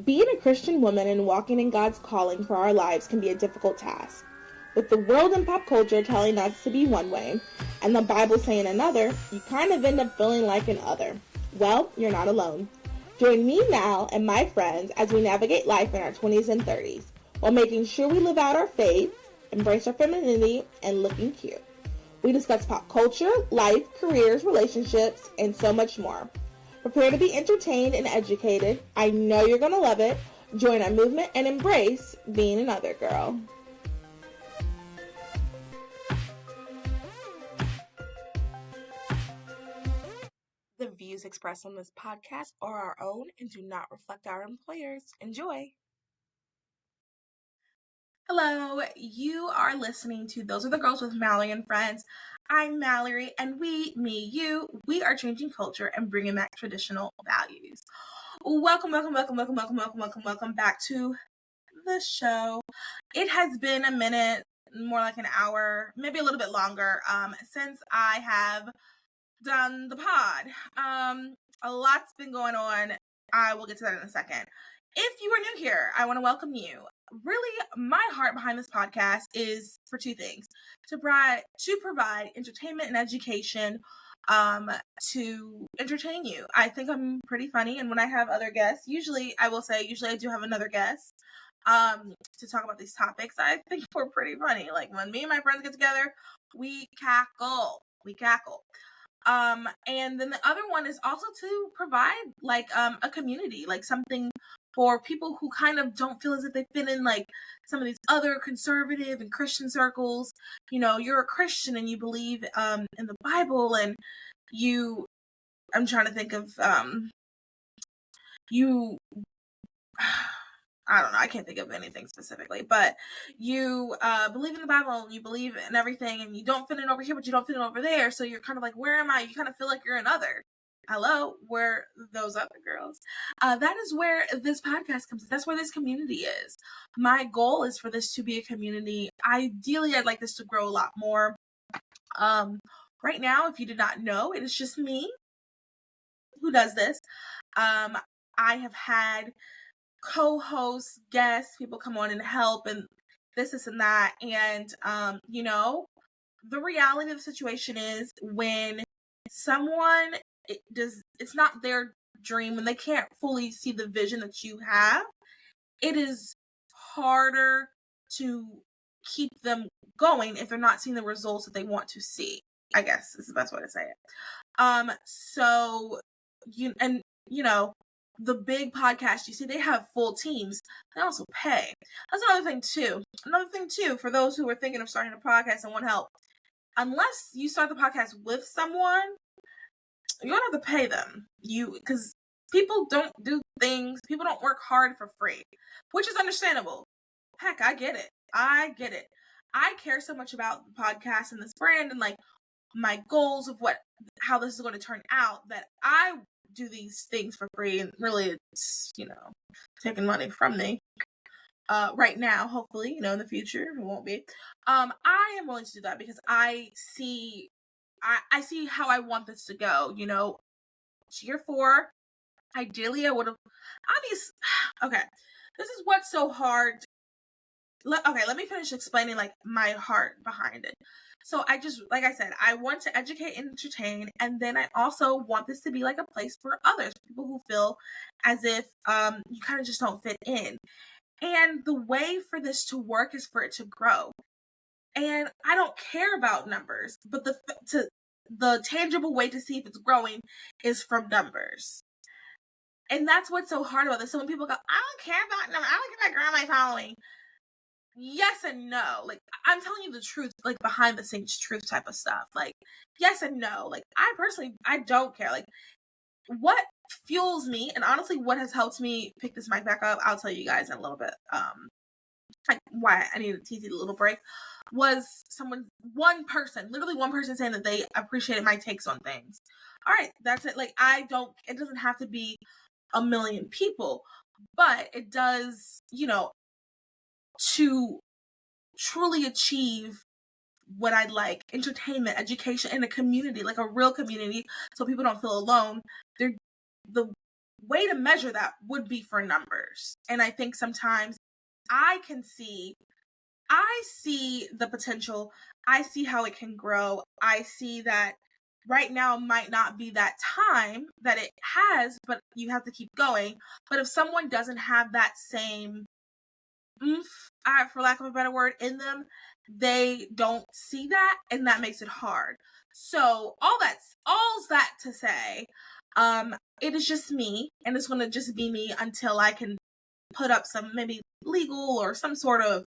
Being a Christian woman and walking in God's calling for our lives can be a difficult task. With the world and pop culture telling us to be one way, and the Bible saying another, you kind of end up feeling like an other. Well, you're not alone. Join me now and my friends as we navigate life in our 20s and 30s, while making sure we live out our faith, embrace our femininity, and looking cute. We discuss pop culture, life, careers, relationships, and so much more. Prepare to be entertained and educated. I know you're going to love it. Join our movement and embrace being another girl. The views expressed on this podcast are our own and do not reflect our employers. Enjoy. Hello, you are listening to Those Are the Girls with Mallory and Friends. I'm Mallory, and we are changing culture and bringing back traditional values. Welcome back to the show. It has been a minute, more like an hour, maybe a little bit longer, since I have done the pod. A lot's been going on. I will get to that in a second. If you are new here, I want to welcome you. Really, my heart behind this podcast is for two things: to provide entertainment and education, to entertain you. I think I'm pretty funny, and when I have other guests, usually I do have another guest, to talk about these topics. I think we're pretty funny. Like when me and my friends get together, we cackle. And then the other one is also to provide like a community, like something for people who kind of don't feel as if they fit in like some of these other conservative and Christian circles. You know, you're a Christian and you believe in the Bible, and I'm trying to think of you I don't know, I can't think of anything specifically, but you believe in the Bible, you believe in everything, and you don't fit in over here, but you don't fit in over there, so you're kind of like, where am I? You kind of feel like you're another. Hello, we're those other girls. That is where this podcast comes in. That's where this community is. My goal is for this to be a community. Ideally, I'd like this to grow a lot more. Right now, if you did not know, it is just me who does this. I have had co-hosts, guests, people come on and help, and this and that. And the reality of the situation is when someone it's not their dream, when they can't fully see the vision that you have, it is harder to keep them going if they're not seeing the results that they want to see, I guess is the best way to say it. So the big podcasts you see, they have full teams. They also pay. That's another thing too, for those who are thinking of starting a podcast and want help. Unless you start the podcast with someone, you don't have to pay them. Because people don't work hard for free, which is understandable. Heck, I get it. I care so much about the podcast and this brand and like my goals of how this is going to turn out that I do these things for free, and really it's taking money from me right now. Hopefully in the future it won't be. I am willing to do that because I see how I want this to go. Year 4, ideally I would have okay, this is what's so hard. Let me finish explaining like my heart behind it. So like I said, I want to educate and entertain, and then I also want this to be like a place for others, people who feel as if you kind of just don't fit in. And the way for this to work is for it to grow. And I don't care about numbers, but the tangible way to see if it's growing is from numbers. And that's what's so hard about this. So when people go, I don't care about numbers, I don't care about growing my following. Yes and no. Like, I'm telling you the truth, like behind the scenes truth type of stuff. Like, yes and no. Like, I don't care. Like, what fuels me, and honestly what has helped me pick this mic back up, I'll tell you guys in a little bit, like why I needed a teasy little break, was one person saying that they appreciated my takes on things. All right, that's it. Like, it doesn't have to be a million people, but it does, to truly achieve what I'd like: entertainment, education, and a community, like a real community, so people don't feel alone. The way to measure that would be for numbers. And I think sometimes I see the potential. I see how it can grow. I see that right now might not be that time that it has, but you have to keep going. But if someone doesn't have that same oomph, for lack of a better word, in them, they don't see that, and that makes it hard. So all's that to say, it is just me, and it's going to just be me until I can put up some maybe legal or some sort of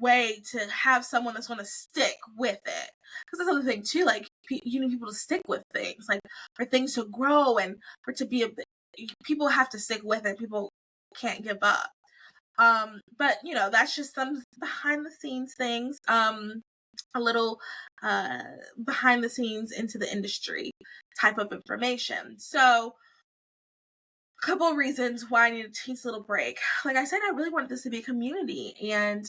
way to have someone that's going to stick with it. Because that's another thing too, like you need people to stick with things, like for things to grow and for it to be people have to stick with it. People can't give up. But that's just some behind the scenes things, a little behind the scenes into the industry type of information. So a couple of reasons why I need to take a little break. Like I said, I really wanted this to be a community, and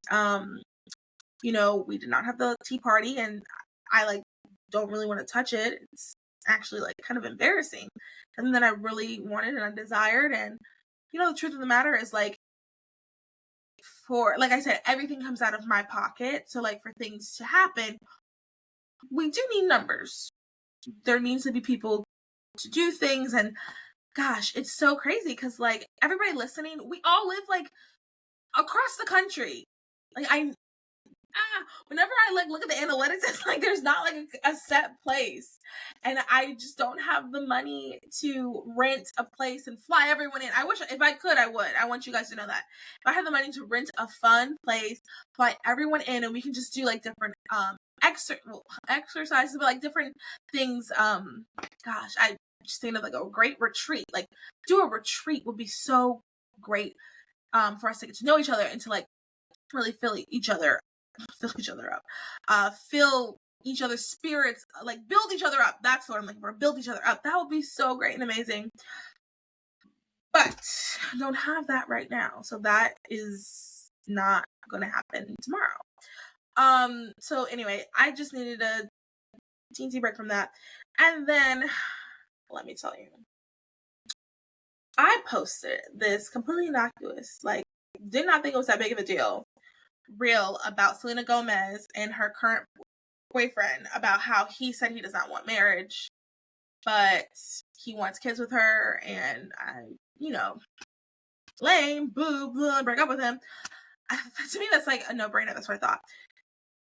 we did not have the tea party, and I don't really want to touch it. It's actually kind of embarrassing, and that I really wanted and I desired. And the truth of the matter is, for like I said, everything comes out of my pocket. So for things to happen, we do need numbers. There needs to be people to do things. And gosh, it's so crazy because everybody listening, we all live across the country. Whenever I look at the analytics, it's there's not a set place, and I just don't have the money to rent a place and fly everyone in. I wish if I could, I would. I want you guys to know that if I had the money to rent a fun place, fly everyone in, and we can just do different exercises, but different things. Gosh, I just think of a great retreat. Do a retreat would be so great for us to get to know each other and to really fill each other up, fill each other's spirits, build each other up. That's what I'm looking for. Build each other up. That would be so great and amazing. But I don't have that right now. So that is not going to happen tomorrow. So anyway, I just needed a teensy break from that. And then let me tell you, I posted this completely innocuous, did not think it was that big of a deal, reel about Selena Gomez and her current boyfriend, about how he said he does not want marriage, but he wants kids with her, and lame, boo, blah, break up with him. To me, that's a no-brainer. That's what I thought.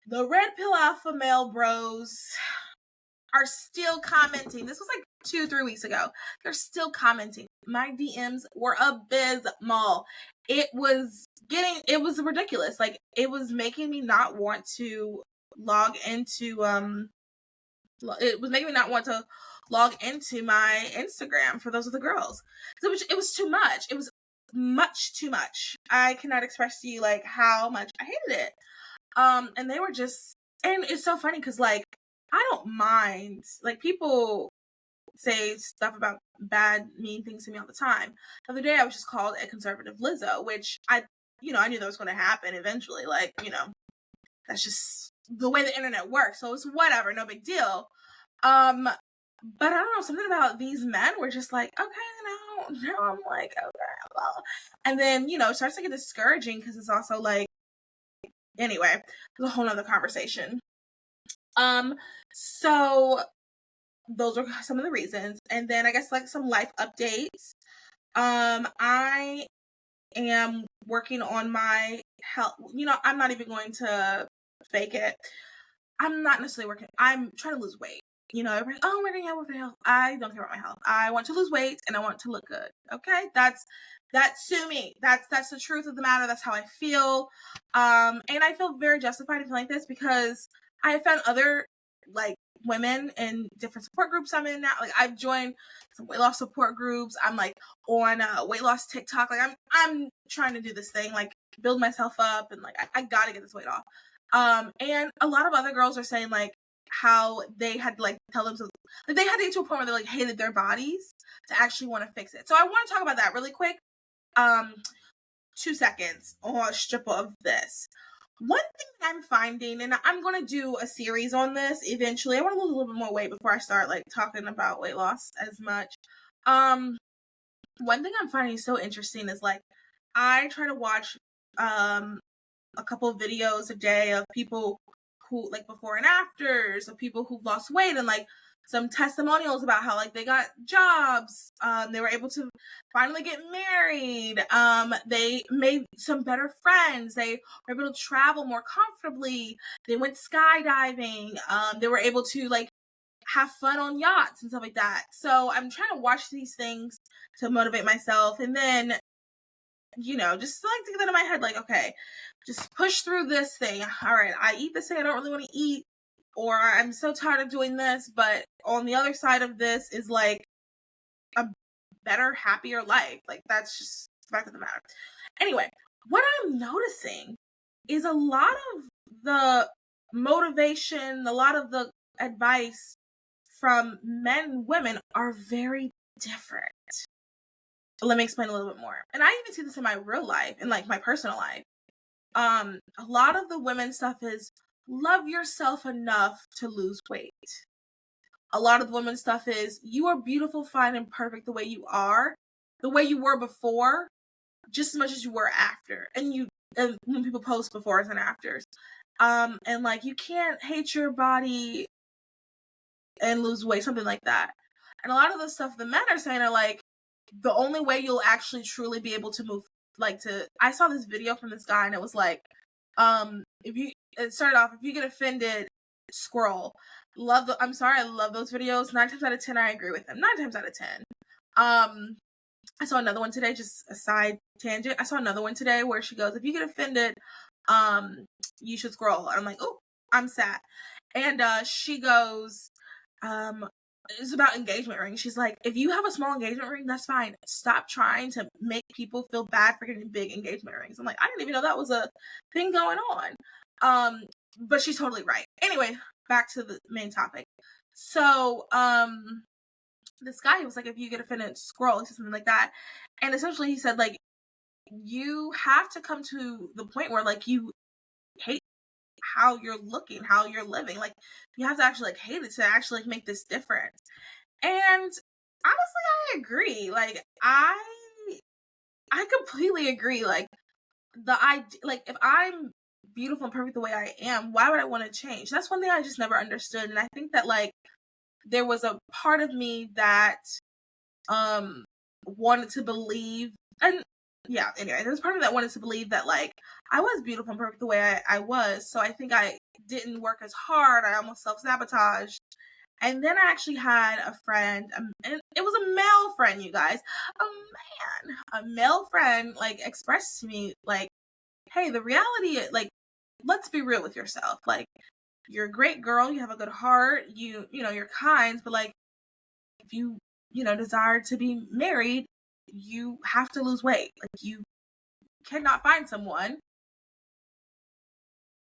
The red pill alpha male bros are still commenting. This was 2-3 weeks ago. They're still commenting. My DMs were abysmal. It was ridiculous. It was making me not want to log into my Instagram for those of the girls. So it was too much. It was much too much. I cannot express to you how much I hated it. And they were just, and it's so funny because I don't mind, people say stuff about bad, mean things to me all the time. The other day I was just called a conservative Lizzo, which I knew that was going to happen eventually. That's just the way the internet works. So it's whatever, no big deal. But I don't know, something about these men were just okay, no, I'm okay, well. And then, it starts to get discouraging because it's also anyway, there's a whole nother conversation. So those are some of the reasons. And then I guess some life updates. I am working on my health. I'm not even going to fake it. I'm not necessarily working. I'm trying to lose weight. Everybody, oh, we're going to have health. I don't care about my health. I want to lose weight and I want to look good. Okay. That's sue me. That's the truth of the matter. That's how I feel. And I feel very justified in feeling like this because I have found other women in different support groups I'm in now. I've joined some weight loss support groups. I'm on weight loss TikTok. I'm trying to do this thing, build myself up, and I gotta get this weight off. And a lot of other girls are saying how they had to tell themselves they had to get to a point where they hated their bodies to actually want to fix it. So I want to talk about that really quick. 2 seconds on a strip of this. One thing that I'm finding, and I'm going to do a series on this eventually. I want to lose a little bit more weight before I start like talking about weight loss as much. One thing I'm finding so interesting is like I try to watch a couple of videos a day of people who like before and afters of people who've lost weight, and like some testimonials about how like they got jobs, they were able to finally get married, they made some better friends, they were able to travel more comfortably, they went skydiving, they were able to like have fun on yachts and stuff like that. So I'm trying to watch these things to motivate myself, and then just like to get that in my head, like, okay, just push through this thing. All right, I eat this thing I don't really want to eat, or I'm so tired of doing this, but on the other side of this is like a better, happier life. Like, that's just the fact of the matter. Anyway, what I'm noticing is a lot of the motivation, a lot of the advice from men and women are very different. Let me explain a little bit more. And I even see this in my real life, in like my personal life. A lot of the women stuff is love yourself enough to lose weight. A lot of the women stuff is you are beautiful, fine, and perfect the way you are, the way you were before, just as much as you were after. And when people post befores and afters, and like you can't hate your body and lose weight, something like that. And a lot of the stuff the men are saying are like, the only way you'll actually truly be able to move, I saw this video from this guy and it was like, it started off, if you get offended, scroll. I'm sorry, I love those videos. 9 times out of 10, I agree with them. 9 times out of 10. I saw another one today, just a side tangent. I saw another one today where she goes, if you get offended, you should scroll. And I'm like, oh, I'm sad. And she goes, it's about engagement rings. She's like, if you have a small engagement ring, that's fine. Stop trying to make people feel bad for getting big engagement rings. I'm like, I didn't even know that was a thing going on. But she's totally right. Anyway, back to the main topic. So, this guy was like, if you get offended, scroll, or something like that. And essentially he said, like, you have to come to the point where like you hate how you're looking, how you're living. Like, you have to actually like hate it to actually like make this difference. And honestly, I agree. Like, I completely agree. Like, the idea, like, if I'm beautiful and perfect the way I am, why would I want to change? That's one thing I just never understood. And I think that like there was a part of me that wanted to believe, and yeah, anyway, there's part of me that wanted to believe that like I was beautiful and perfect the way I was. So I think I didn't work as hard. I almost self-sabotaged. And then I actually had a friend, and it was a male friend, you guys, a male friend, like, expressed to me, like, hey, the reality is, like, let's be real with yourself. Like, you're a great girl, you have a good heart, you're kind, but like, if you desire to be married, you have to lose weight. Like, you cannot find someone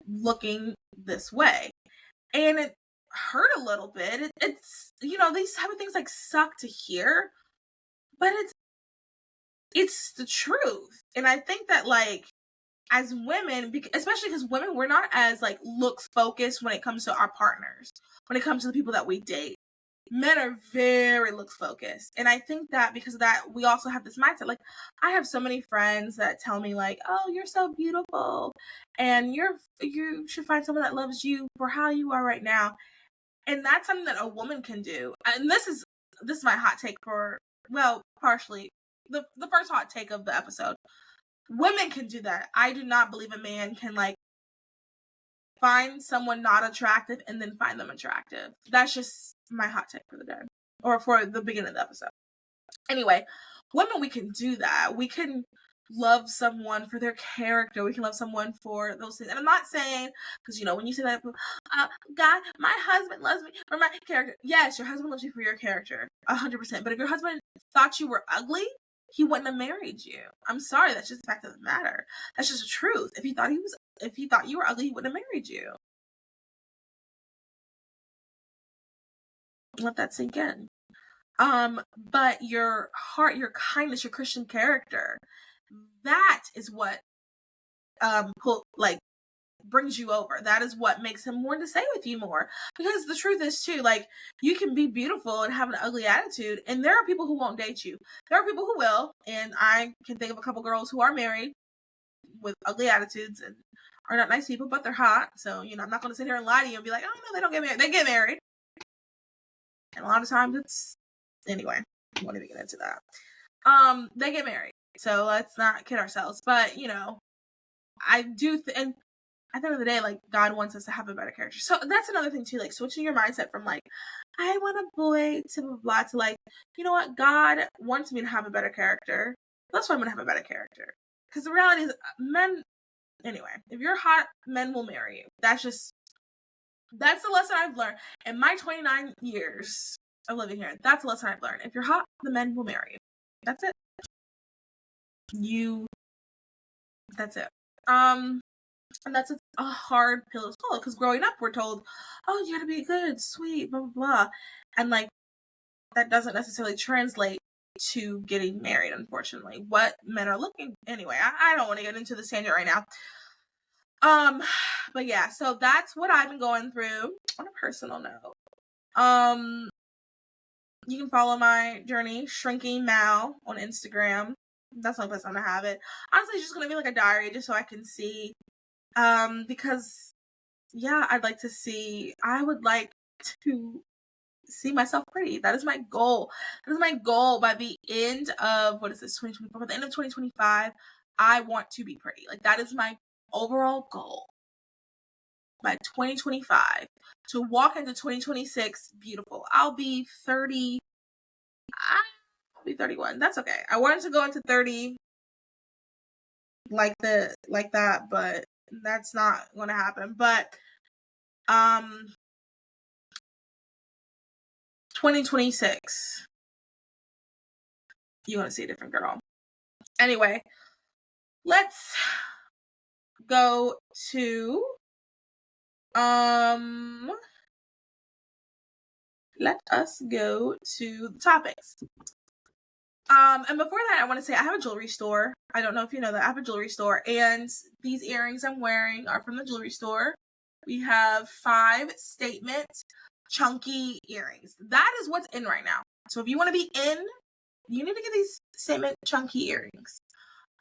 looking this way. And it hurt a little bit. It's these type of things like suck to hear, but it's the truth. And I think that like as women, especially because women, we're not as like looks focused when it comes to our partners, when it comes to the people that we date. Men are very looks focused. And I think that because of that, we also have this mindset. Like, I have so many friends that tell me like, oh, you're so beautiful and you should find someone that loves you for how you are right now. And that's something that a woman can do. And this is my hot take for, well, partially the first hot take of the episode. Women can do that. I do not believe a man can like find someone not attractive and then find them attractive. That's just my hot take for the day, or for the beginning of the episode. Anyway, women, we can do that. We can love someone for their character. We can love someone for those things. And I'm not saying, because when you say that, God, my husband loves me for my character. Yes, your husband loves you for your character, 100%. But if your husband thought you were ugly, he wouldn't have married you. I'm sorry, that's just the fact of the matter. That's just the truth. If he thought you were ugly, he wouldn't have married you. Let that sink in. But your heart, your kindness, your Christian character, that is what brings you over. That is what makes him want to stay with you more. Because the truth is too, like, you can be beautiful and have an ugly attitude, and there are people who won't date you. There are people who will, and I can think of a couple girls who are married with ugly attitudes and are not nice people, but they're hot. So, I'm not going to sit here and lie to you and be like, oh no, they don't get married. They get married. And a lot of times anyway, I won't even get into that. They get married. So let's not kid ourselves. But, I do, and at the end of the day, like, God wants us to have a better character. So that's another thing too, like, switching your mindset from like, I want a boy to blah, blah, to like, you know what? God wants me to have a better character. That's why I'm going to have a better character. Because the reality is, men, anyway, if you're hot, men will marry you. That's the lesson I've learned in my 29 years of living here. That's the lesson I've learned. If you're hot, the men will marry you. That's it. That's it. And that's a hard pill to swallow, because growing up we're told, oh, you gotta be good, sweet, blah, blah, blah. And like, that doesn't necessarily translate to getting married, unfortunately. What men are looking, anyway, I don't want to get into this tangent right now. But yeah, so that's what I've been going through on a personal note. You can follow my journey, Shrinking Mal, on Instagram. That's the only place I'm gonna have it. Honestly, it's just gonna be like a diary, just so I can see. Because yeah, I would like to see myself pretty. That is my goal. That is my goal by the end of, 2024? By the end of 2025, I want to be pretty. Like, that is my overall goal. By 2025, to walk into 2026 beautiful. I'll be 30. I'll be 31. That's okay. I wanted to go into 30 like that, but that's not going to happen. But 2026, you're going to see a different girl. Anyway, let's go to let us go to the topics. And before that, I want to say I have a jewelry store. I don't know if you know that. I have a jewelry store, and these earrings I'm wearing are from the jewelry store. We have 5 statement chunky earrings. That is what's in right now. So if you want to be in, you need to get these statement chunky earrings.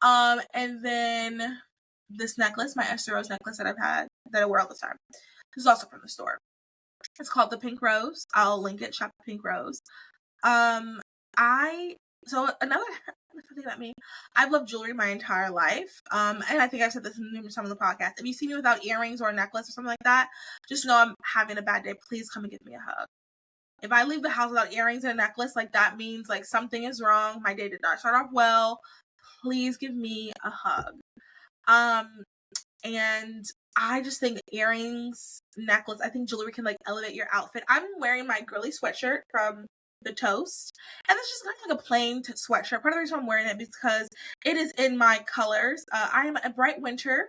And then this necklace, my Esther Rose necklace that I wear all the time. This is also from the store. It's called the Pink Rose. I'll link it. Shop the Pink Rose. So another thing about me, I've loved jewelry my entire life. And I think I've said this in numerous times on the podcast. If you see me without earrings or a necklace or something like that, just know I'm having a bad day. Please come and give me a hug. If I leave the house without earrings and a necklace, like, that means like something is wrong. My day did not start off well. Please give me a hug. And I just think earrings, necklace, I think jewelry can like elevate your outfit. I'm wearing my girly sweatshirt from The Toast, and it's just kind of like a plain sweatshirt. Part of the reason I'm wearing it is because it is in my colors. I am a bright winter.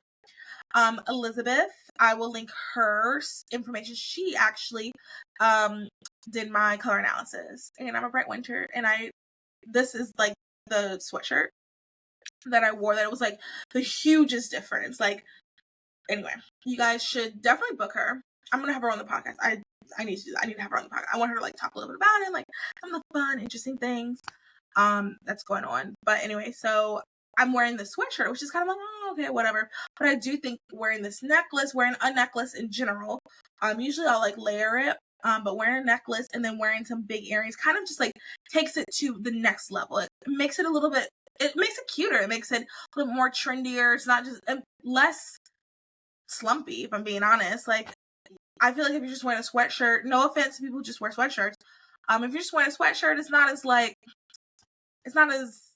Elizabeth, I will link her information. She actually did my color analysis, and I'm a bright winter, and this is like the sweatshirt that I wore, that it was like the hugest difference. Like, anyway, you guys should definitely book her. I'm gonna have her on the podcast. I need to do that. I need to have her on the podcast. I want her to like talk a little bit about it, like some of the fun, interesting things that's going on. But anyway, so I'm wearing this sweatshirt, which is kind of like, oh, okay, whatever. But I do think wearing this necklace, wearing a necklace in general, usually I'll like layer it. But wearing a necklace and then wearing some big earrings kind of just like takes it to the next level. It makes it a little bit, it makes it cuter. It makes it a little more trendier. It's not just less slumpy, if I'm being honest. Like, I feel like if you're just wearing a sweatshirt, no offense to people who just wear sweatshirts, if you're just wearing a sweatshirt, it's not as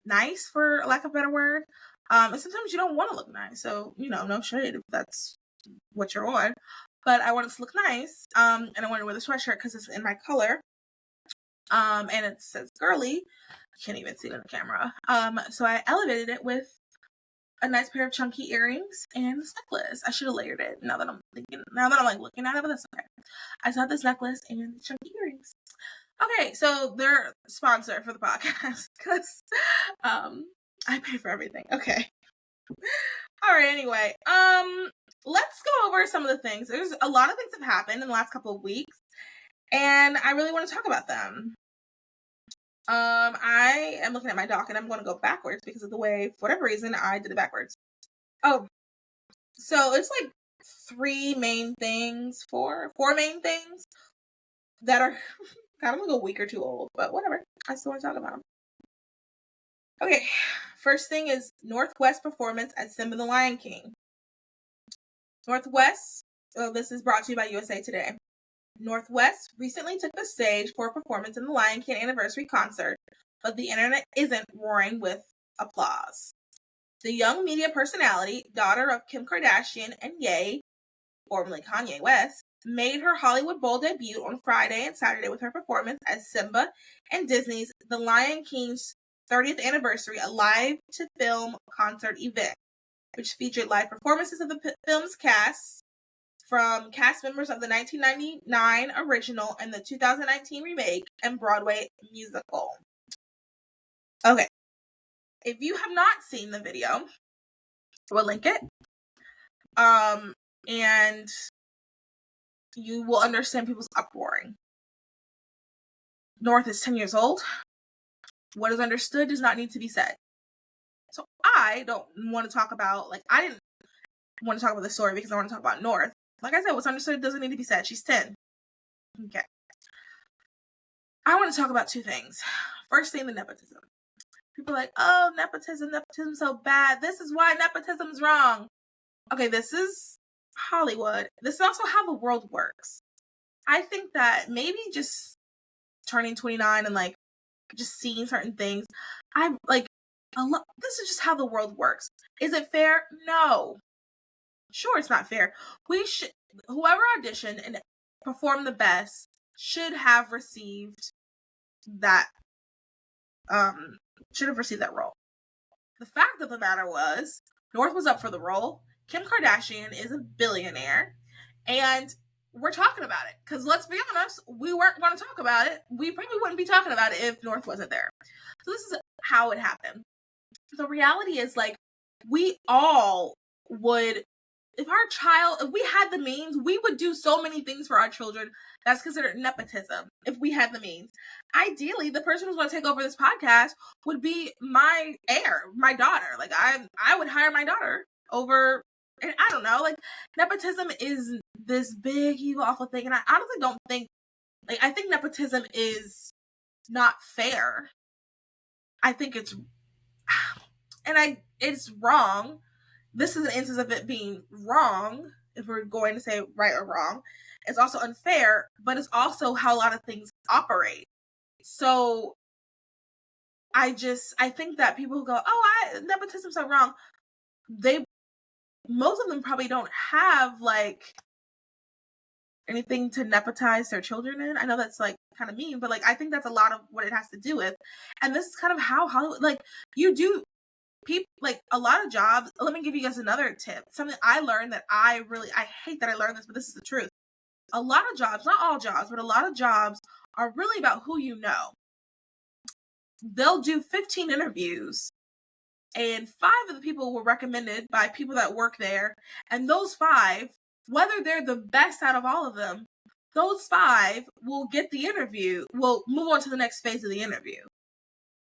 nice, for lack of a better word. And sometimes you don't want to look nice, so no shade if that's what you're on. But I want it to look nice, and I want to wear the sweatshirt because it's in my color, and it says girly. I can't even see it in the camera. So I elevated it with a nice pair of chunky earrings and this necklace. I should have layered it. Now that I'm like looking at it, but that's okay. I saw this necklace and chunky earrings. Okay, so they're sponsor for the podcast because I pay for everything. Okay. All right, anyway, let's go over some of the things. There's a lot of things have happened in the last couple of weeks, and I really want to talk about them. I am looking at my doc, and I'm going to go backwards because of the way, for whatever reason, I did it backwards. Oh, so it's like four main things that are kind of like a week or two old, but whatever. I still want to talk about them. Okay, first thing is Northwest performance at Simba the Lion King. Northwest, this is brought to you by USA Today. Northwest recently took the stage for a performance in the Lion King anniversary concert, but the internet isn't roaring with applause. The young media personality, daughter of Kim Kardashian and Ye, formerly Kanye West, made her Hollywood Bowl debut on Friday and Saturday with her performance as Simba in Disney's The Lion King's 30th anniversary, a live-to-film concert event, which featured live performances of the film's cast from cast members of the 1999 original and the 2019 remake and Broadway musical. Okay. If you have not seen the video, we'll link it. And you will understand people's uproaring. North is 10 years old. What is understood does not need to be said. So I don't want to talk about, I didn't want to talk about the story because I want to talk about North. Like I said, what's understood doesn't need to be said. She's 10. Okay. I want to talk about two things. First thing, the nepotism. People are like, oh, nepotism's so bad. This is why nepotism's wrong. Okay, this is Hollywood. This is also how the world works. I think that maybe just turning 29 and just seeing certain things, this is just how the world works. Is it fair? No. Sure, it's not fair. Whoever auditioned and performed the best should have received that role. The fact of the matter was, North was up for the role. Kim Kardashian is a billionaire, and we're talking about it. Because let's be honest, we weren't going to talk about it. We probably wouldn't be talking about it if North wasn't there. So this is how it happened. The reality is, we all would, if we had the means, we would do so many things for our children. That's considered nepotism if we had the means. Ideally, the person who's going to take over this podcast would be my heir, my daughter. I would hire my daughter over, and I don't know, nepotism is this big, evil, awful thing. And I honestly don't think, I think nepotism is not fair. I think it's wrong. This is an instance of it being wrong, if we're going to say right or wrong. It's also unfair, but it's also how a lot of things operate. So I think that people who go, oh, nepotism's so wrong, most of them probably don't have anything to nepotize their children in. I know that's kind of mean, but I think that's a lot of what it has to do with. And this is kind of how Hollywood, you do people, a lot of jobs. Let me give you guys another tip. Something I learned that I hate that I learned this, but this is the truth. A lot of jobs, not all jobs, but a lot of jobs are really about who you know. They'll do 15 interviews, and 5 of the people were recommended by people that work there. And those 5, whether they're the best out of all of them, those 5 will get the interview, will move on to the next phase of the interview.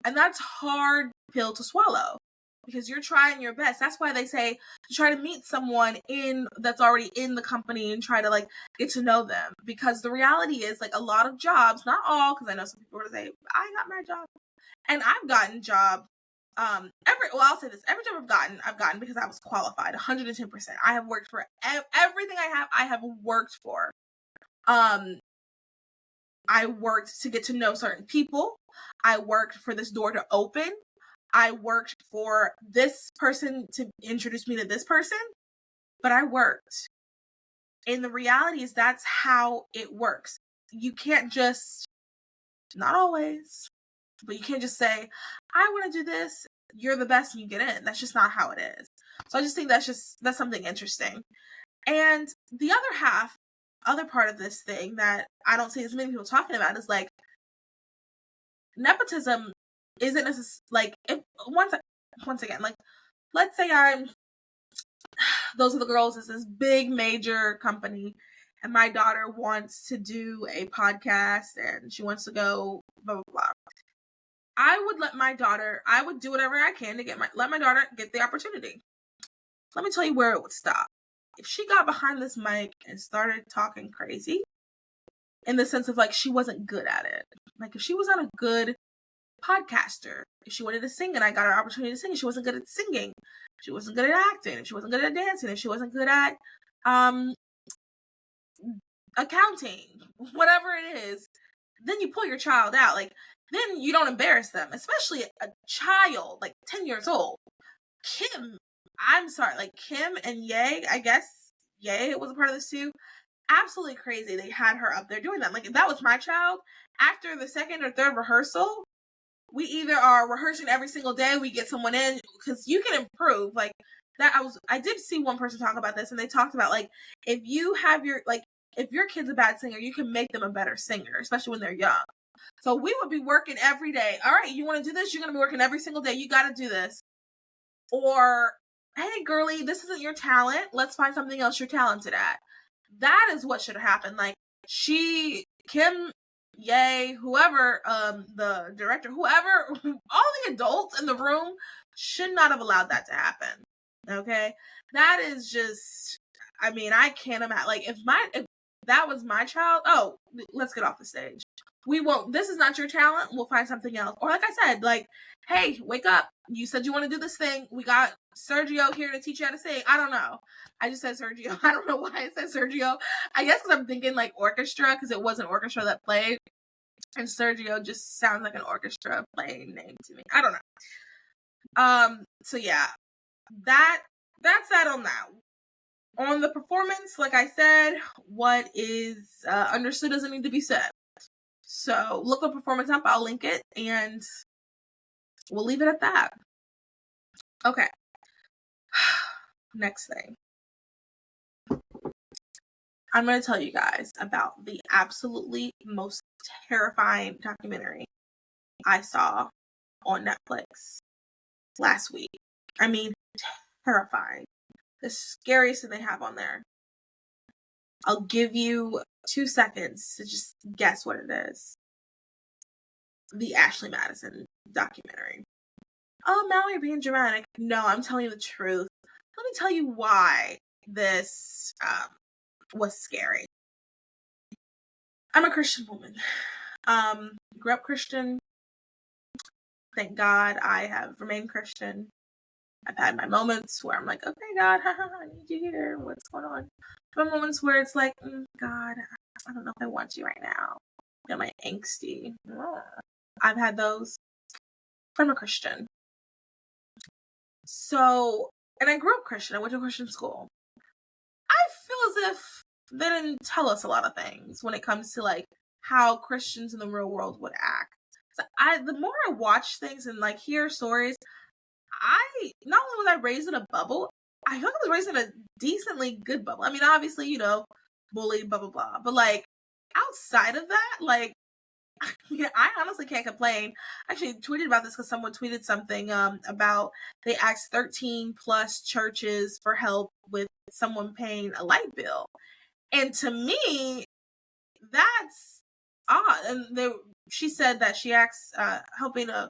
And that's hard pill to swallow because you're trying your best. That's why they say to try to meet someone that's already in the company and try to get to know them. Because the reality is a lot of jobs, not all, because I know some people are going to say, I got my job. And I've gotten jobs. I'll say this: every job I've gotten because I was qualified, 110%. I have worked for everything I have worked for. I worked to get to know certain people. I worked for this door to open. I worked for this person to introduce me to this person. But I worked. And the reality is that's how it works. You can't just, not always, but you can't just say, I want to do this. You're the best and you get in. That's just not how it is. So I just think that's something interesting. And the other part of this thing that I don't see as many people talking about is nepotism isn't necessarily once again, let's say Those Are the Girls is this big major company, and my daughter wants to do a podcast and she wants to go blah blah blah. I would do whatever I can to let my daughter get the opportunity. Let me tell you where it would stop. If she got behind this mic and started talking crazy, in the sense of like she wasn't good at it. Like if she was not a good podcaster, if she wanted to sing and I got her opportunity to sing, and she wasn't good at singing, she wasn't good at acting, if she wasn't good at dancing, if she wasn't good at accounting, whatever it is, then you pull your child out. Like then you don't embarrass them, especially a child like 10 years old. I'm sorry, like Kim and Ye, I guess Ye was a part of this too. Absolutely crazy. They had her up there doing that. Like if that was my child, after the second or third rehearsal, we either are rehearsing every single day, we get someone in, because you can improve. Like that, I did see one person talk about this, and they talked about like if your kid's a bad singer, you can make them a better singer, especially when they're young. So we would be working every day. All right, you want to do this? You're going to be working every single day. You got to do this. Or, hey, girly, this isn't your talent. Let's find something else you're talented at. That is what should have happened. Like Kim, Ye, whoever, the director, whoever, all the adults in the room should not have allowed that to happen. Okay, that is just. I mean, I can't imagine. Like if that was my child, oh, let's get off the stage. We won't. This is not your talent. We'll find something else. Or like I said, like, hey, wake up. You said you want to do this thing. We got Sergio here to teach you how to sing. I don't know. I just said Sergio. I don't know why I said Sergio. I guess because I'm thinking like orchestra, because it was an orchestra that played. And Sergio just sounds like an orchestra playing name to me. I don't know. So yeah, that's that on that. On the performance, like I said, what is understood doesn't need to be said. So look the performance up. I'll link it, and we'll leave it at that. Okay. Next thing. I'm going to tell you guys about the absolutely most terrifying documentary I saw on Netflix last week. I mean, terrifying. The scariest thing they have on there. I'll give you 2 seconds to just guess what it is. The Ashley Madison documentary. Oh, Mallory, you're being dramatic. No, I'm telling you the truth. Let me tell you why this was scary. I'm a Christian woman. Grew up Christian. Thank God I have remained Christian. I've had my moments where I'm like, okay, God, I need you here. What's going on? But moments where it's like, God, I don't know if I want you right now. You know, my angsty. I've had those. I'm a Christian. So, and I grew up Christian. I went to a Christian school. I feel as if they didn't tell us a lot of things when it comes to like how Christians in the real world would act. So the more I watch things and like hear stories, not only was I raised in a bubble, I feel like I was raised in a decently good bubble. I mean, obviously, you know, bully, blah, blah, blah. But like outside of that, like, I honestly can't complain. I actually tweeted about this because someone tweeted something about they asked 13 plus churches for help with someone paying a light bill. And to me, that's odd. And she said that she asked helping not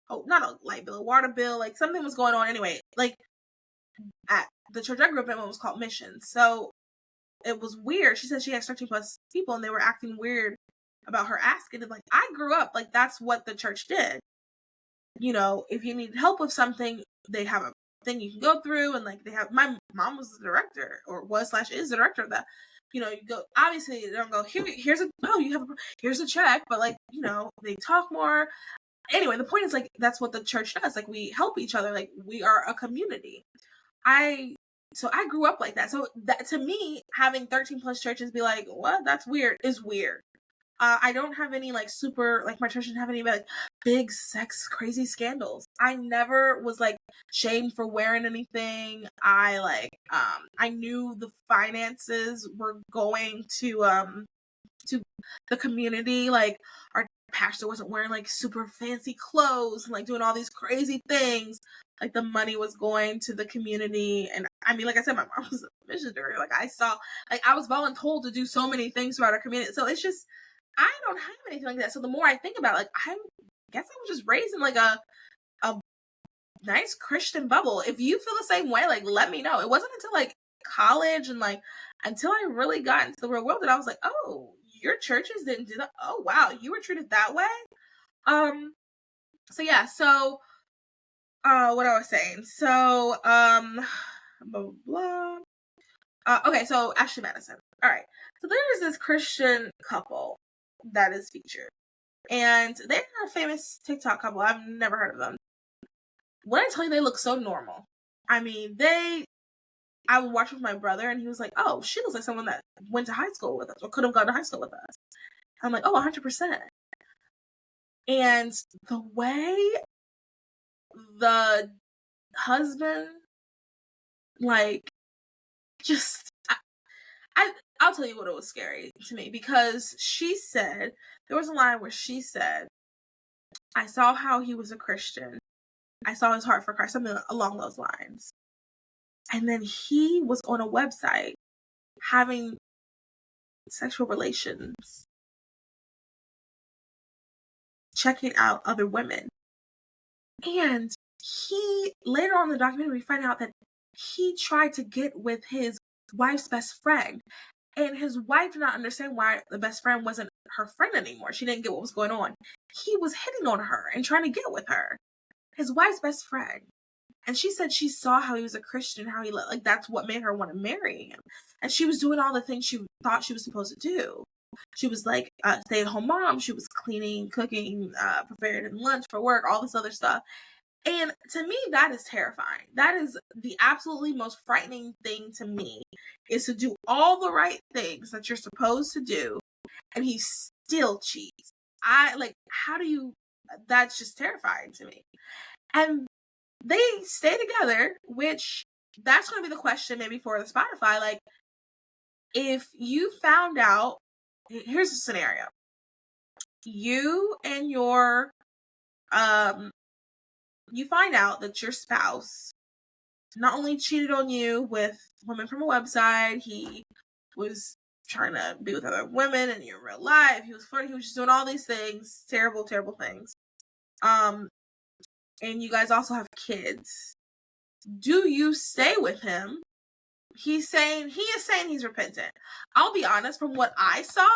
a light bill, a water bill, like something was going on anyway. Like at the church I grew up in, it was called Missions. So it was weird. She said she asked 13 plus people and they were acting weird about her asking. And like, I grew up, like that's what the church did. You know, if you need help with something, they have a thing you can go through, and like they have, my mom was the director, or was/is the director of that. You know, you go, obviously they don't go, here's a check, but like, you know, they talk more. Anyway, the point is like, that's what the church does. Like we help each other. Like we are a community. So I grew up like that. So that, to me, having 13 plus churches be like, what? That's weird, is weird. I don't have any like super, like my church didn't have any like big sex crazy scandals. I never was like shamed for wearing anything. I knew the finances were going to the community. Like our pastor wasn't wearing like super fancy clothes and like doing all these crazy things. Like the money was going to the community. And I mean, like I said, my mom was a missionary. Like I saw, like I was voluntold to do so many things throughout our community. So it's just, I don't have anything like that. So the more I think about it, like I guess I was just raised in like a nice Christian bubble. If you feel the same way, like let me know. It wasn't until like college and like until I really got into the real world that I was like, oh, your churches didn't do that. Oh wow, you were treated that way. So yeah, so what I was saying. So blah blah blah. Okay, so Ashley Madison. All right. So there's this Christian couple that is featured. And they're a famous TikTok couple. I've never heard of them. When I tell you they look so normal. I mean, I would watch with my brother and he was like, oh, she looks like someone that went to high school with us or could have gone to high school with us. I'm like, oh, 100%. And the way the husband, like, just, I'll tell you what, it was scary to me because she said, there was a line where she said, I saw how he was a Christian. I saw his heart for Christ, something along those lines. And then he was on a website having sexual relations, checking out other women. And he, later on in the documentary, we find out that he tried to get with his wife's best friend. And his wife did not understand why the best friend wasn't her friend anymore. She didn't get what was going on. He was hitting on her and trying to get with her, his wife's best friend. And she said she saw how he was a Christian, how he like that's what made her want to marry him. And she was doing all the things she thought she was supposed to do. She was like a stay-at-home mom. She was cleaning, cooking, preparing lunch for work, all this other stuff. And to me, that is terrifying. That is the absolutely most frightening thing to me, is to do all the right things that you're supposed to do, and he still cheats. How do you, that's just terrifying to me. And they stay together, which that's going to be the question maybe for the Spotify. Like, if you found out, here's a scenario. You and your, you find out that your spouse not only cheated on you with women from a website, he was trying to be with other women in your real life, he was flirting, he was just doing all these things, terrible, terrible things. And you guys also have kids. Do you stay with him? He is saying he's repentant. I'll be honest, from what I saw,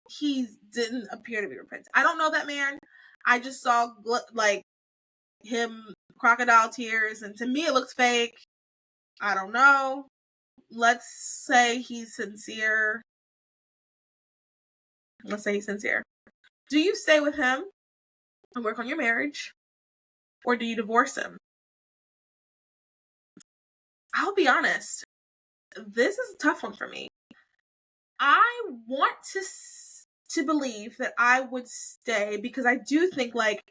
he didn't appear to be repentant. I don't know that man. I just saw like him crocodile tears, and to me it looks fake. I don't know. Let's say he's sincere. Let's say he's sincere. Do you stay with him and work on your marriage, or do you divorce him? I'll be honest. This is a tough one for me. I want to believe that I would stay because I do think like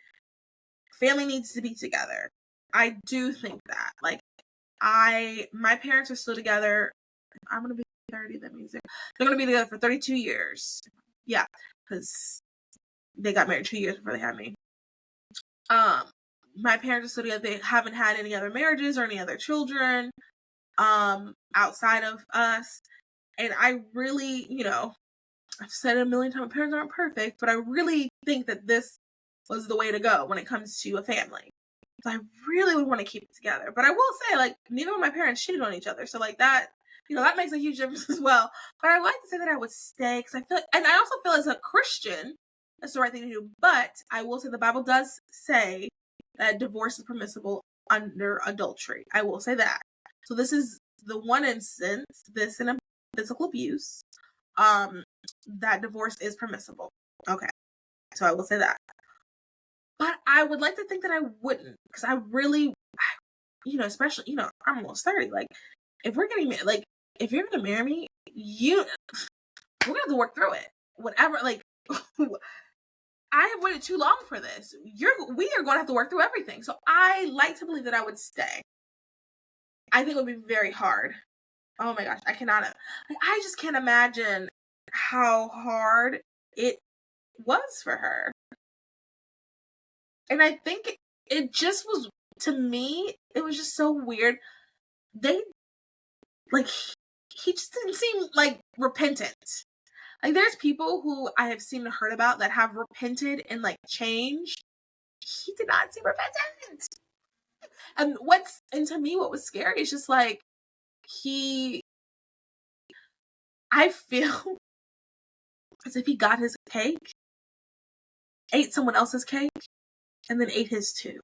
family needs to be together. I do think that. Like my parents are still together. I'm gonna be 30. That means they're gonna be together for 32 years. Yeah, because they got married 2 years before they had me. My parents are still together. They haven't had any other marriages or any other children outside of us. And I really, I've said it a million times, parents aren't perfect, but I really think that this was the way to go when it comes to a family. So I really would want to keep it together. But I will say, like, neither of my parents cheated on each other. So, like, that, that makes a huge difference as well. But I would like to say that I would stay because I feel, and I also feel as a Christian, that's the right thing to do. But I will say the Bible does say that divorce is permissible under adultery. I will say that. So this is the one instance, this in a physical abuse, that divorce is permissible. Okay. So I will say that. But I would like to think that I wouldn't, because I really, especially, I'm almost 30. Like, if we're getting married, like, if you're going to marry me, we're going to have to work through it. Whatever, like, I have waited too long for this. We are going to have to work through everything. So I like to believe that I would stay. I think it would be very hard. Oh my gosh, I cannot. I just can't imagine how hard it was for her. And I think it just was, to me, it was just so weird. They, like, he just didn't seem, like, repentant. Like, there's people who I have seen and heard about that have repented and, like, changed. He did not seem repentant. And to me, what was scary is just, like, I feel as if he got his cake, ate someone else's cake, and then ate his too.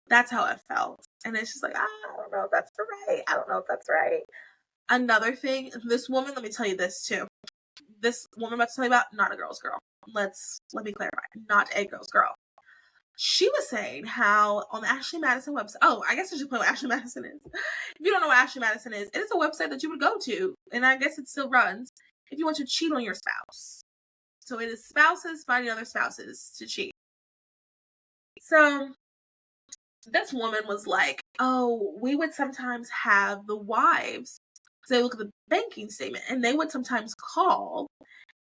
That's how it felt. And it's just like, I don't know if that's right. I don't know if that's right. Another thing, this woman, let me tell you this too. This woman I'm about to tell you about, not a girl's girl. Let me clarify. Not a girl's girl. She was saying how on the Ashley Madison website, I guess I should put what Ashley Madison is. If you don't know what Ashley Madison is, it is a website that you would go to, and I guess it still runs, if you want to cheat on your spouse. So it is spouses finding other spouses to cheat. So this woman was like, we would sometimes have the wives, so they look at the banking statement, and they would sometimes call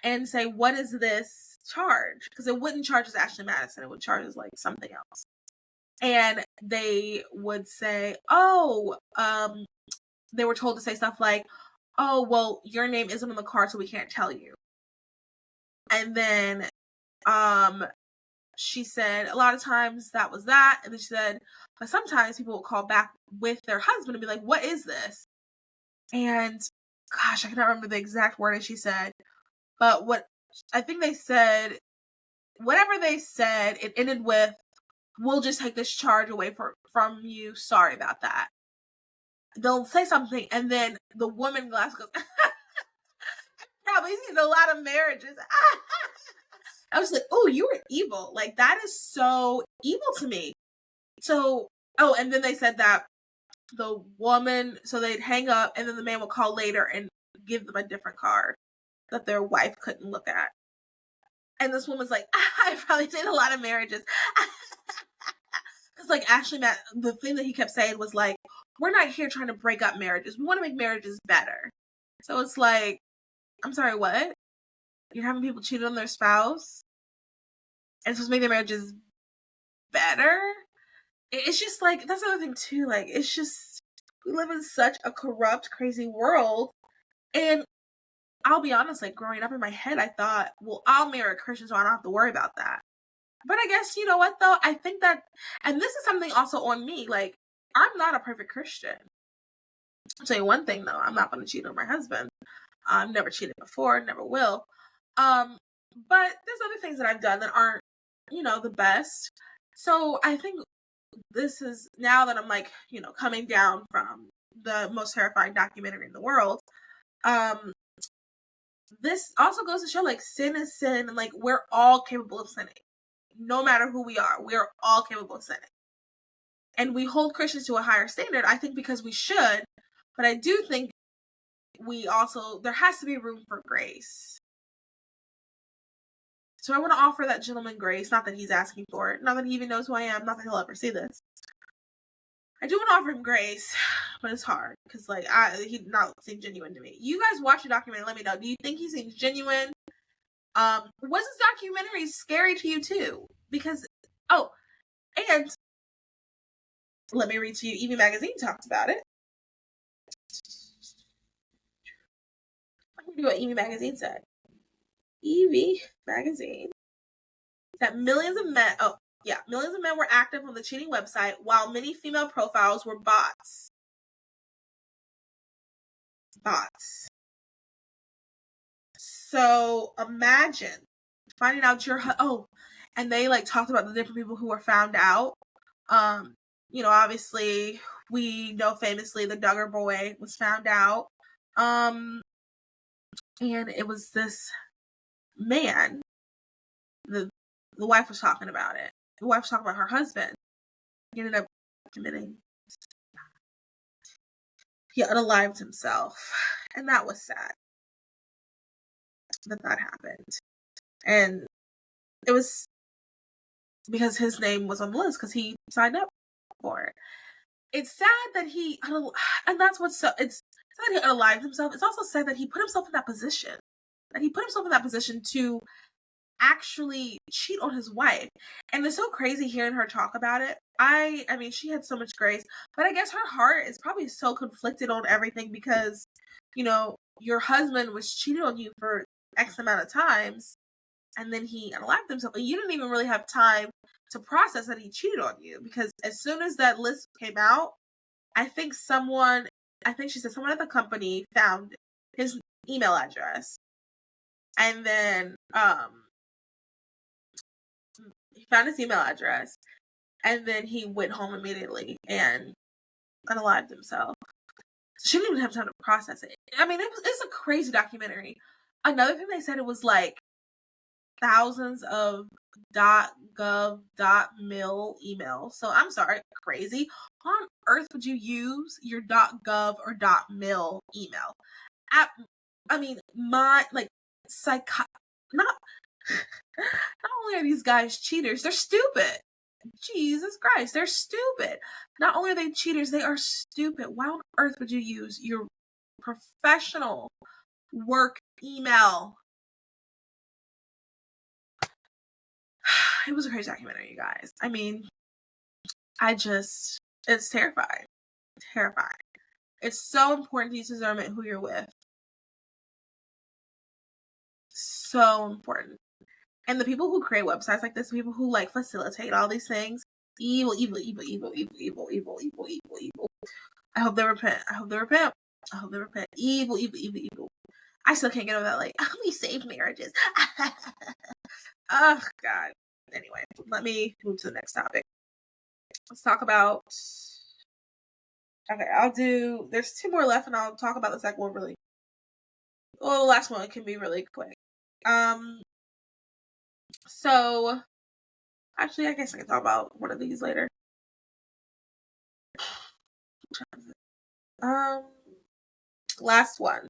and say, what is this charge? Because it wouldn't charge as Ashley Madison, it would charge as like something else. And they would say, they were told to say stuff like, oh, well, your name isn't on the card, so we can't tell you. And then she said a lot of times that was that. And then she said, but sometimes people will call back with their husband and be like, what is this? And gosh, I cannot remember the exact wording she said, but what I think they said, whatever they said, it ended with, we'll just take this charge away from you. Sorry about that. They'll say something, and then the woman in glass goes, probably seen a lot of marriages. I was like, oh, you were evil. Like, that is so evil to me. So, and then they said that the woman, so they'd hang up, and then the man would call later and give them a different card that their wife couldn't look at. And this woman's like, I've probably seen a lot of marriages. It's like, Ashley, the thing that he kept saying was like, we're not here trying to break up marriages. We want to make marriages better. So it's like, I'm sorry, what? You're having people cheat on their spouse? And it's supposed to make their marriages better? It's just like, that's the other thing too. Like, it's just, we live in such a corrupt, crazy world. And I'll be honest, like, growing up in my head, I thought, well, I'll marry a Christian so I don't have to worry about that. But I guess, you know what, though? I think that, and this is something also on me, like, I'm not a perfect Christian. I'll tell you one thing, though. I'm not going to cheat on my husband. I've never cheated before, never will. But there's other things that I've done that aren't, the best. So I think this is, now that I'm like, coming down from the most terrifying documentary in the world, this also goes to show, like, sin is sin, and, like, we're all capable of sinning. No matter who we are, we are all capable of sinning. And we hold Christians to a higher standard, I think, because we should, but I do think there has to be room for grace. So I want to offer that gentleman grace, not that he's asking for it, not that he even knows who I am, not that he'll ever see this. I do want to offer him grace, but it's hard, because, like, he not seem genuine to me. You guys watch the documentary, let me know. Do you think he seems genuine? Was this documentary scary to you too? Because, and let me read to you, Evie Magazine talked about it. Let me do what Evie Magazine said. Evie Magazine that millions of men were active on the cheating website, while many female profiles were bots. So imagine finding out and they, like, talked about the different people who were found out. Obviously, we know famously the Duggar boy was found out. And it was this man. The wife was talking about it. The wife was talking about her husband. He ended up committing. He unalived himself. And that was sad that happened. And it was because his name was on the list, because he signed up for it. It's sad that and that's what's so, it's sad that he unalived himself. It's also sad that he put himself in that position. To actually cheat on his wife. And it's so crazy hearing her talk about it. I mean, she had so much grace, but I guess her heart is probably so conflicted on everything because, you know, your husband was cheating on you for X amount of times, and then he unalived himself, and you didn't even really have time to process that he cheated on you, because as soon as that list came out, I think she said someone at the company found his email address, and then he found his email address, and then he went home immediately and unalived himself. So she didn't even have time to process it. I mean, it's a crazy documentary. Another thing they said, it was like thousands of .gov, .mil emails. So I'm sorry, crazy. Why on earth would you use your .gov or .mil email? I mean, not not only are these guys cheaters, they're stupid. Jesus Christ, they're stupid. Not only are they cheaters, they are stupid. Why on earth would you use your professional work email? It was a crazy documentary, you guys. I mean, it's terrifying. Terrifying. It's so important to use discernment who you're with. So important. And the people who create websites like this, people who like facilitate all these things, evil, evil, evil, evil, evil, evil, evil, evil, evil, evil. I hope they repent. I hope they repent. I hope they repent. Evil, evil, evil, evil. I still can't get over that, like, we save marriages. Oh, God. Anyway, let me move to the next topic. Let's talk about... Okay, there's 2 more left, and I'll talk about the second one really... Well, the last one can be really quick. So... Actually, I guess I can talk about one of these later. Last one.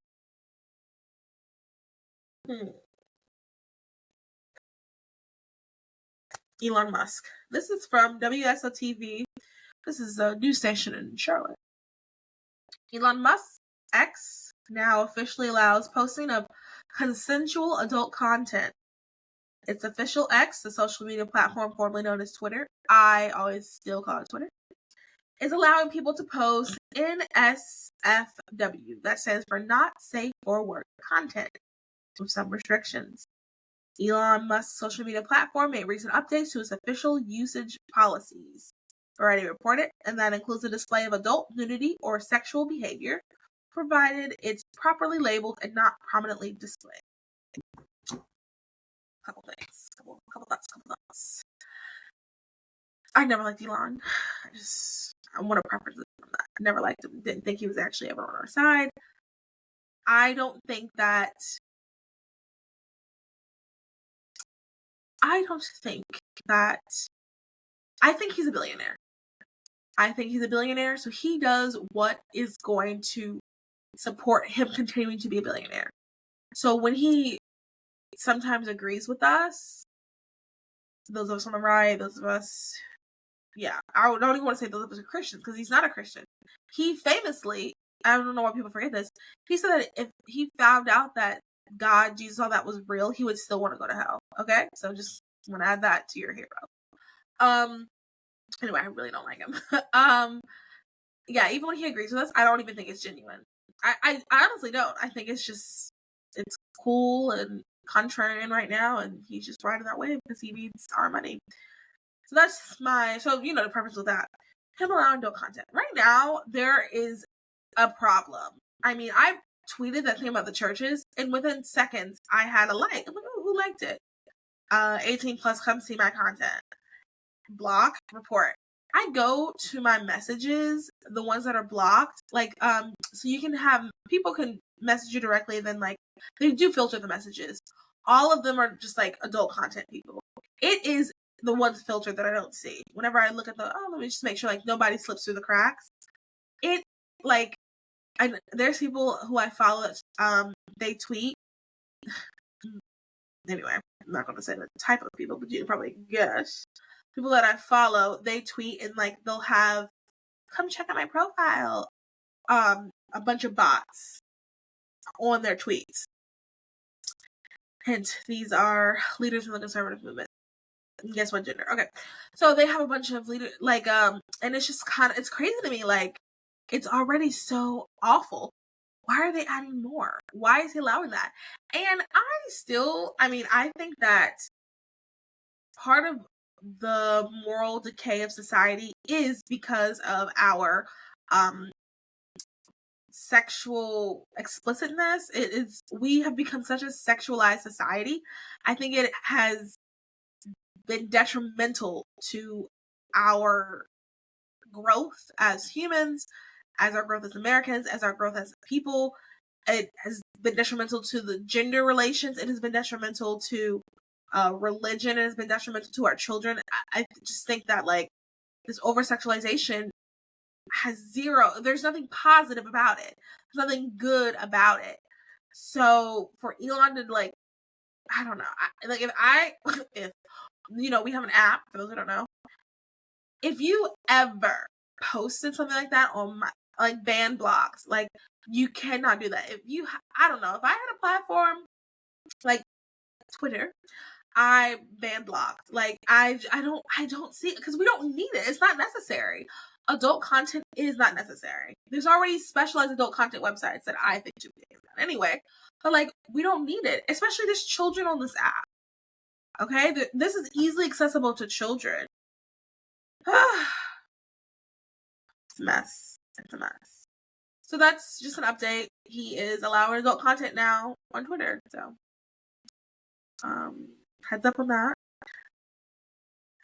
Elon Musk. This is from WSOTV. This is a news station in Charlotte. Elon Musk X now officially allows posting of consensual adult content. Its official X, the social media platform formerly known as Twitter, I always still call it Twitter, is allowing people to post NSFW, that stands for not safe for work content, with some restrictions. Elon Musk's social media platform made recent updates to its official usage policies, Variety reported, and that includes the display of adult nudity or sexual behavior, provided it's properly labeled and not prominently displayed. Couple things. Couple thoughts. I never liked Elon. I want to preface it from that. I never liked him. Didn't think he was actually ever on our side. I think he's a billionaire. I think he's a billionaire, so he does what is going to support him continuing to be a billionaire. So when he sometimes agrees with us, those of us on the right, those of us, I don't even want to say those of us are Christians, because he's not a Christian. He famously, I don't know why people forget this, he said that if he found out that God, Jesus, all that was real, he would still want to go to hell. Okay? So just want to add that to your hero. Anyway, I really don't like him. Even when he agrees with us, I don't even think it's genuine. I honestly don't. I think it's cool and contrarian right now, and he's just riding that wave because he needs our money. So that's the purpose of that. Him allowing adult content. Right now, there is a problem. I mean, I tweeted that thing about the churches, and within seconds, I had a like. I'm like, oh, who liked it? 18 plus, come see my content. Block, report. I go to my messages, the ones that are blocked, so you can have, people can message you directly, then they do filter the messages. All of them are just adult content people. It is the ones filtered that I don't see. Whenever I look at let me just make sure nobody slips through the cracks. There's people who I follow that they tweet. Anyway, I'm not going to say the type of people, but you can probably guess. People that I follow, they tweet and they'll have, come check out my profile, a bunch of bots on their tweets. Hint, these are leaders in the conservative movement. Guess what gender? Okay. So they have a bunch of leaders, like, and it's just it's crazy to me, like, it's already so awful. Why are they adding more? Why is he allowing that? And I think that part of the moral decay of society is because of our sexual explicitness. We have become such a sexualized society. I think it has been detrimental to our growth as humans, as our growth as Americans, as our growth as people. It has been detrimental to the gender relations. It has been detrimental to religion. It has been detrimental to our children. I just think that, like, this over sexualization there's nothing positive about it. There's nothing good about it. So for Elon to, like, I don't know, if we have an app, for those who don't know, if you ever posted something like that on my, like, ban blocks, like, you cannot do that. I don't know, if I had a platform like Twitter, I ban blocked. Like, I don't see it, because we don't need it. It's not necessary. Adult content is not necessary. There's already specialized adult content websites that I think should be taken down anyway. But, like, we don't need it. Especially there's children on this app. Okay? This is easily accessible to children. It's a mess. It's a mess. So that's just an update. He is allowing adult content now on Twitter. So, heads up on that.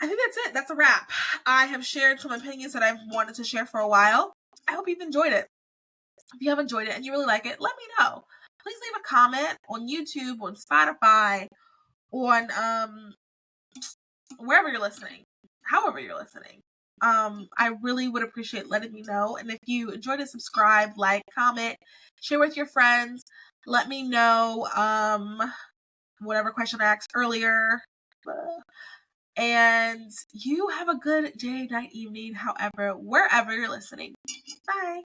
I think that's it. That's a wrap. I have shared some opinions that I've wanted to share for a while. I hope you've enjoyed it. If you have enjoyed it and you really like it, let me know. Please leave a comment on YouTube, on Spotify, on wherever you're listening, however you're listening. I really would appreciate letting me know. And if you enjoyed it, subscribe, like, comment, share with your friends. Let me know whatever question I asked earlier. And you have a good day, night, evening, wherever you're listening. Bye.